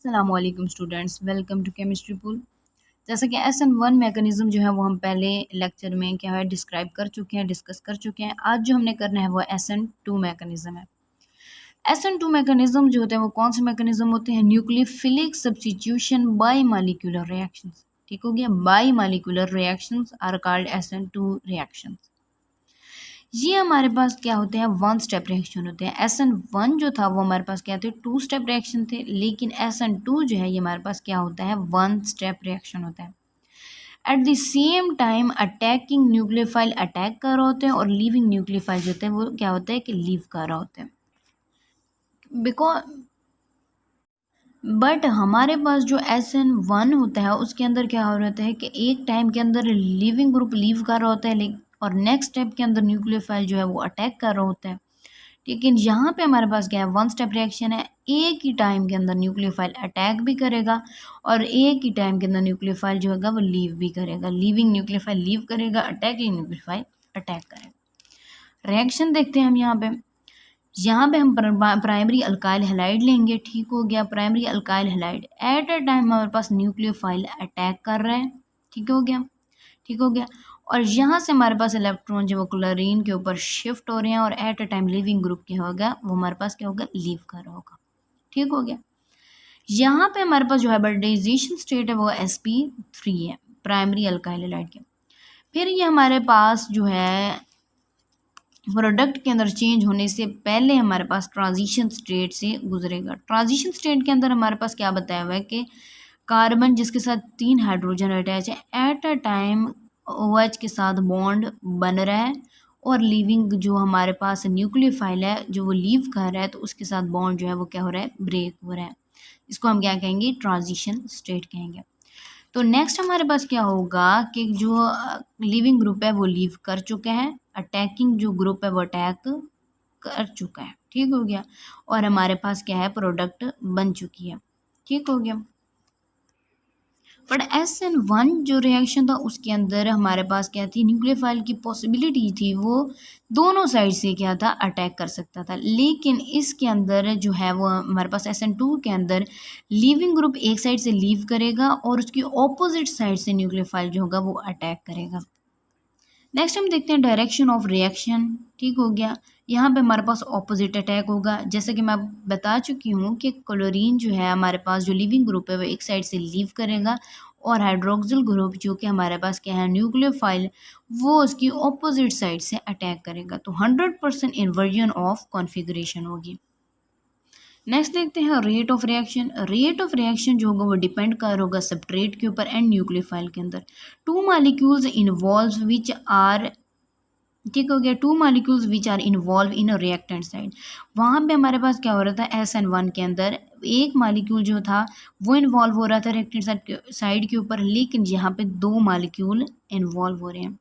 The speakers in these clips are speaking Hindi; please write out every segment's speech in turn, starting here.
अस्सलामुअलैकुम students, welcome to chemistry pool. जैसे कि SN1 मैकेनिज्म जो है वो हम पहले लेक्चर में क्या है डिस्क्राइब कर चुके हैं, डिस्कस कर चुके हैं। आज जो हमने करना है वो SN2 मैकेनिज्म है। SN2 मैकेनिज्म जो होते हैं वो कौन से मैकेनिज्म होते हैं? Nucleophilic substitution bimolecular reactions. ठीक हो गया, bimolecular reactions are called SN2 reactions. ये हमारे पास क्या होते हैं? वन स्टेप रिएक्शन होते हैं। SN1 जो था वो हमारे पास क्या थे? टू स्टेप रिएक्शन थे, लेकिन SN2 जो है ये हमारे पास क्या होता है? वन स्टेप रिएक्शन होता है। At the same time attacking nucleophile attack कर रहे होते हैं और लीविंग न्यूक्लियोफाइल जो होते हैं वो क्या होता है कि लीव कर रहे होते हैं। बिकॉज बट हमारे पास जो SN1 होता है उसके अंदर क्या हो रहता है कि एक टाइम के अंदर लिविंग ग्रुप लीव कर रहा होता है और नेक्स्ट स्टेप के अंदर न्यूक्लियोफाइल जो है वो अटैक कर रहा होता है। लेकिन यहाँ पे हमारे पास क्या है? वन स्टेप रिएक्शन है। एक ही टाइम के अंदर न्यूक्लियोफाइल अटैक भी करेगा और एक ही टाइम के अंदर न्यूक्लियोफाइल जो होगा वो लीव भी करेगा। लीविंग न्यूक्लियोफाइल लीव करेगा, अटैकिंग न्यूक्लियोफाइल अटैक करेगा। रिएक्शन देखते हैं हम यहाँ पे हम प्राइमरी अल्काइल हैलाइड लेंगे। ठीक हो गया, primary alkyl halide at a time हमारे पास न्यूक्लियोफाइल अटैक कर रहा है। ठीक हो गया, ठीक हो गया। और यहाँ से हमारे पास इलेक्ट्रॉन जो वो क्लोरीन के ऊपर शिफ्ट हो रहे हैं और at a time leaving group क्या होगा? वो हमारे पास क्या होगा? लीव कर रहा होगा। ठीक हो गया। यहाँ पे हमारे पास जो हाइब्रिडाइजेशन स्टेट है वो sp3 है, प्राइमरी अल्काइल हैलाइड के। फिर ये हमारे पास जो है प्रोडक्ट के अंदर चेंज होने से पहले हमारे पास ट्रांजिशन स्टेट से गुजरेगा। ट्रांजिशन स्टेट के अंदर हमारे पास क्या बताया हुआ है कि कार्बन जिसके साथ 3 हाइड्रोजन अटैच है एट अ टाइम OH के साथ बॉन्ड बन रहा है और लीविंग जो हमारे पास न्यूक्लियोफाइल है जो वो लीव कर रहा है तो उसके साथ बॉन्ड जो है वो क्या हो रहा है? ब्रेक हो रहा है। इसको हम क्या कहेंगे? ट्रांजिशन स्टेट कहेंगे। तो नेक्स्ट हमारे पास क्या होगा कि जो लिविंग ग्रुप है वो लीव कर चुके हैं, अटैकिंग जो ग्रुप है वो अटैक कर चुका है। ठीक हो गया, और हमारे पास क्या है? प्रोडक्ट बन चुकी है। ठीक हो गया। बट SN1 जो रिएक्शन था उसके अंदर हमारे पास क्या थी? न्यूक्लियोफाइल की पॉसिबिलिटी थी, वो दोनों साइड से क्या था? अटैक कर सकता था। लेकिन इसके अंदर जो है वो हमारे पास SN2 के अंदर लीविंग ग्रुप एक साइड से लीव करेगा और उसकी ऑपोजिट साइड से न्यूक्लियोफाइल जो होगा वो अटैक करेगा। नेक्स्ट हम देखते हैं डायरेक्शन ऑफ रिएक्शन। ठीक हो गया, यहाँ पे हमारे पास ऑपोजिट अटैक होगा। जैसे कि मैं बता चुकी हूँ कि क्लोरीन जो है हमारे पास जो लिविंग ग्रुप है वो एक साइड से लीव करेगा और हाइड्रोक्सिल ग्रुप जो कि हमारे पास क्या है? न्यूक्लियोफाइल, वो उसकी ऑपोजिट साइड से अटैक करेगा। तो 100% इन्वर्जन ऑफ कॉन्फ़िगरेशन होगी। नेक्स्ट देखते हैं rate of reaction. Rate of reaction जो होगा वो डिपेंड कर होगा सबट्रेट के ऊपर एंड न्यूक्लियोफाइल के अंदर। Two molecules involve which are, ठीक हो गया, two molecules which are involve in a reactant side. वहाँ पे हमारे पास क्या हो रहा था? SN1 के अंदर एक मॉलिक्यूल जो था वो इन्वॉल्व हो रहा था रिएक्टेंट साइड के ऊपर, लेकिन यहाँ पे दो मॉलिक्यूल इन्वॉल्व हो रहे हैं।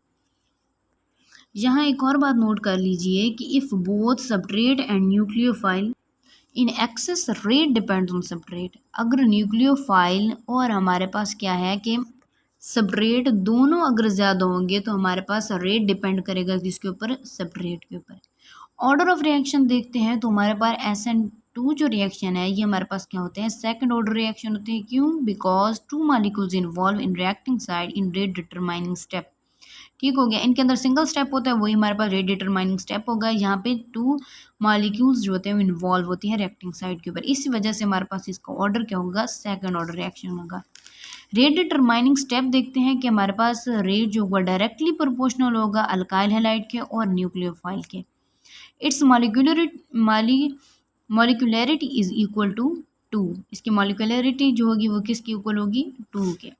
यहाँ एक और बात नोट कर लीजिए कि if both सबट्रेट and nucleophile in excess rate depends on सबट्रेट। अगर न्यूक्लियोफाइल और हमारे पास क्या है कि सबट्रेट दोनों अगर ज़्यादा होंगे तो हमारे पास रेट डिपेंड करेगा किसके ऊपर? सबट्रेट के ऊपर। ऑर्डर ऑफ रिएक्शन देखते हैं तो हमारे पास SN2 जो रिएक्शन है ये हमारे पास क्या होते हैं? सेकंड ऑर्डर रिएक्शन होते हैं। क्यों? Because to molecules involve in reacting side in rate determining step. ठीक हो गया, इनके अंदर सिंगल स्टेप होता है, वही हमारे पास रेट डिटरमाइनिंग स्टेप होगा। यहाँ पे टू मॉलिक्यूल्स जो होते हैं वो इन्वॉल्व होती हैं रिएक्टिंग साइड के ऊपर। इसी वजह से हमारे पास इसका ऑर्डर क्या होगा? सेकंड ऑर्डर रिएक्शन होगा। रेट डिटरमाइनिंग स्टेप देखते हैं कि हमारे पास रेट जो होगा डायरेक्टली प्रोपोर्शनल होगा अल्काइल हैलाइड के और न्यूक्लियोफाइल के। Its molecularity is equal to 2। इसकी मॉलिक्यूलरिटी जो होगी वो किसकी इक्वल होगी? 2 के।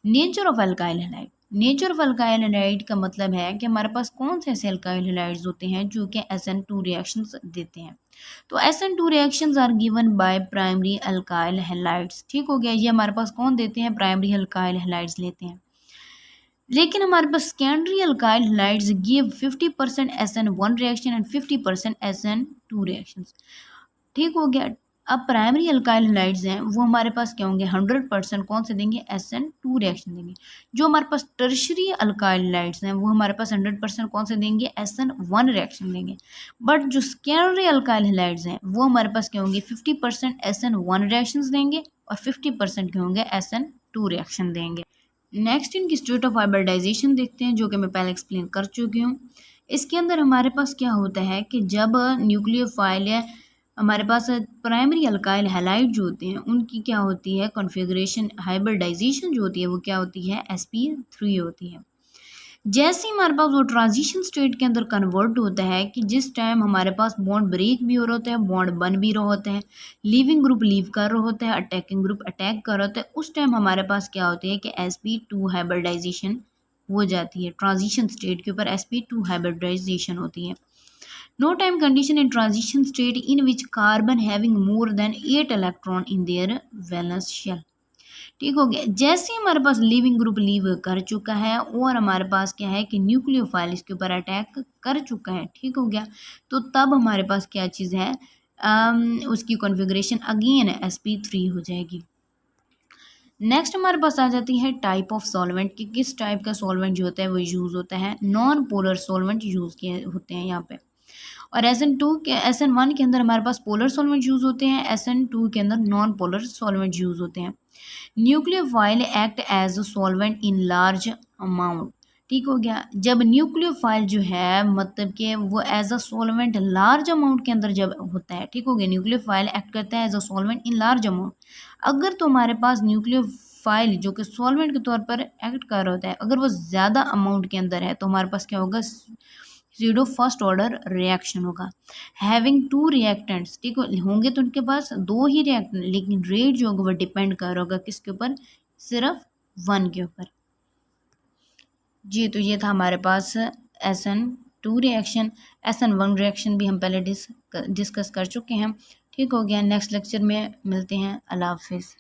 Nature of alkyl halide. Nature of alkyl halide का मतलब है कि हमारे पास कौन से ऐसे अल्काइल हैलाइड्स होते हैं जो कि SN2 रिएक्शंस देते हैं। तो SN2 reactions are given by primary alkyl halides. ठीक हो गया, ये हमारे पास कौन देते हैं? प्राइमरी अल्काइल हैलाइड्स लेते हैं। लेकिन हमारे पास secondary alkyl halides give 50% SN1 reaction and 50% SN2 reactions. ठीक हो गया। अब प्राइमरी अल्काइल हैलाइड्स हैं वो हमारे पास क्या होंगे? 100% कौन से देंगे? SN2 रिएक्शन देंगे। जो हमारे पास टर्शरी अल्काइल हैलाइड्स हैं वो हमारे पास 100% कौन से देंगे? SN1 रिएक्शन देंगे। बट जो सेकेंडरी अल्काइल हैलाइड्स हैं वो हमारे पास क्या होंगे? 50% SN1 रिएक्शंस देंगे और 50% के होंगे SN2 रिएक्शन देंगे। नेक्स्ट इनकी स्टेट ऑफ हाइब्रिडाइजेशन देखते हैं, जो कि मैं पहले एक्सप्लेन कर चुकी हूँ। इसके अंदर हमारे पास क्या होता है कि जब न्यूक्लियोफाइल है, हमारे पास प्राइमरी अल्काइल हैलाइड जो होते हैं उनकी क्या होती है कॉन्फ़िगरेशन, हाइब्रिडाइजेशन जो होती है वो क्या होती है sp3 होती है। जैसे ही हमारे पास वो ट्रांजिशन स्टेट के अंदर कन्वर्ट होता है कि जिस टाइम हमारे पास बॉन्ड ब्रेक भी हो रहा होता है, बॉन्ड बन भी रहा होता है, लीविंग ग्रुप लीव कर रहा होता है, अटैकिंग ग्रुप अटैक कर रहा होता है, उस टाइम हमारे पास क्या होती है कि sp2 हाइब्रिडाइजेशन हो जाती है। ट्रांजिशन स्टेट के ऊपर sp2 हाइब्रिडाइजेशन होती है। No time condition in transition state in which carbon having more than 8 electron in their valence shell. ठीक हो गया। जैसे हमारे पास लिविंग ग्रुप लीव कर चुका है और हमारे पास क्या है कि न्यूक्लियोफाइल इसके ऊपर अटैक कर चुका है, ठीक हो गया, तो तब हमारे पास क्या चीज़ है, उसकी कॉन्फ़िगरेशन अगेन sp3 हो जाएगी। नेक्स्ट हमारे पास आ जाती है टाइप ऑफ सॉल्वेंट कि किस टाइप का सॉल्वेंट जो होता है वो यूज़ होता है। नॉन पोलर सॉल्वेंट यूज़ किए होते हैं यहाँ पे, और SN2 के SN1 के अंदर हमारे पास पोलर सॉल्वेंट यूज़ होते हैं, SN2 के अंदर नॉन पोलर सॉल्वेंट यूज़ होते हैं। Nucleophile act as a solvent in large amount, ठीक हो गया। जब न्यूक्लियोफाइल जो है मतलब कि वो as a solvent large amount के अंदर जब होता है, ठीक हो गया, न्यूक्लियोफाइल एक्ट करता है as a solvent in large amount. अगर तो हमारे पास न्यूक्लियोफाइल जो कि सॉल्वेंट के तौर पर एक्ट कर रहा होता है, अगर वो ज़्यादा अमाउंट के अंदर है तो हमारे पास क्या होगा, सीडो फर्स्ट ऑर्डर रिएक्शन होगा। हैविंग टू रिएक्टेंट्स, ठीक होंगे तो उनके पास दो ही रिएक्टेंट, लेकिन रेट जो होगा वो डिपेंड कर रहा होगा किसके ऊपर, सिर्फ 1 के ऊपर। जी तो ये था हमारे पास SN2 रिएक्शन। SN1 रिएक्शन भी हम पहले डिस्कस कर चुके हैं, ठीक हो गया। नेक्स्ट लेक्चर में मिलते हैं। अल्लाह हाफिज़।